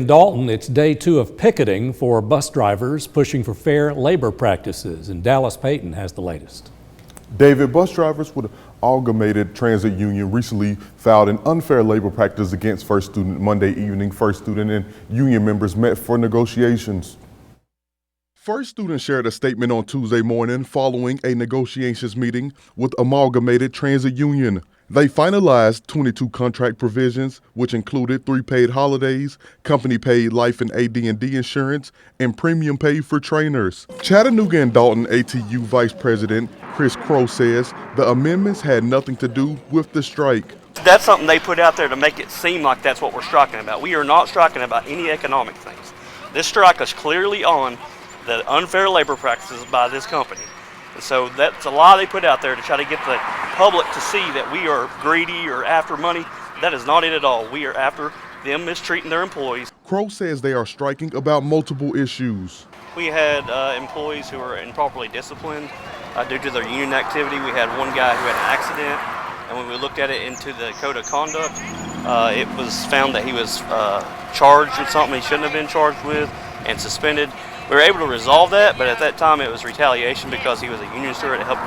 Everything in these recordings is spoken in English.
In Dalton, it's day 2 of picketing for bus drivers pushing for fair labor practices, and Dallas Payton has the latest. David, bus drivers with Amalgamated Transit Union recently filed an unfair labor practice against First Student Monday evening. First Student and union members met for negotiations. First Student shared a statement on Tuesday morning following a negotiations meeting with Amalgamated Transit Union. They finalized 22 contract provisions, which included 3 paid holidays, company-paid life and AD&D insurance, and premium pay for trainers. Chattanooga and Dalton ATU Vice President Chris Crow says the amendments had nothing to do with the strike. That's something they put out there to make it seem like that's what we're striking about. We are not striking about any economic things. This strike is clearly on the unfair labor practices by this company. And so that's a lie they put out there to try to get the public to see that we are greedy or after money. That is not it at all. We are after them mistreating their employees. Crow says they are striking about multiple issues. We had employees who were improperly disciplined due to their union activity. We had one guy who had an accident, and when we looked at it into the code of conduct, it was found that he was charged with something he shouldn't have been charged with and suspended. We were able to resolve that, but at that time it was retaliation because he was a union steward that helped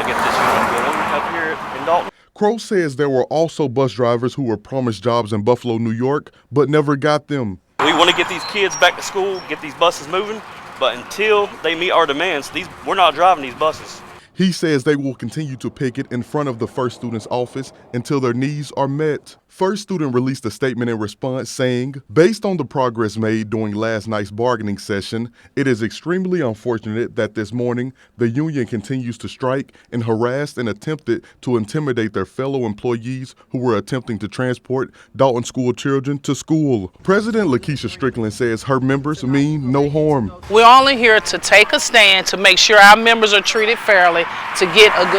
get this union going up here in Dalton. Crow says there were also bus drivers who were promised jobs in Buffalo, New York, but never got them. We want to get these kids back to school, get these buses moving, but until they meet our demands, we're not driving these buses. He says they will continue to picket in front of the First Student's office until their needs are met. First Student released a statement in response saying, based on the progress made during last night's bargaining session, it is extremely unfortunate that this morning the union continues to strike and harass and attempted to intimidate their fellow employees who were attempting to transport Dalton school children to school. President Lakeisha Strickland says her members mean no harm. We're only here to take a stand to make sure our members are treated fairly, to get a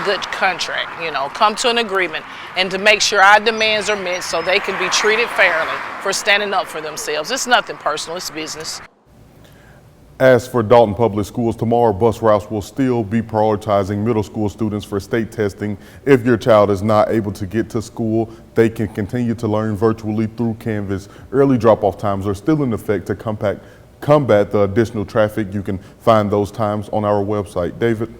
good contract, come to an agreement, and to make sure our demands are met so they can be treated fairly for standing up for themselves. It's nothing personal, it's business. As for Dalton Public Schools, tomorrow bus routes will still be prioritizing middle school students for state testing. If your child is not able to get to school, they can continue to learn virtually through Canvas. Early drop-off times are still in effect to combat the additional traffic. You can find those times on our website. David?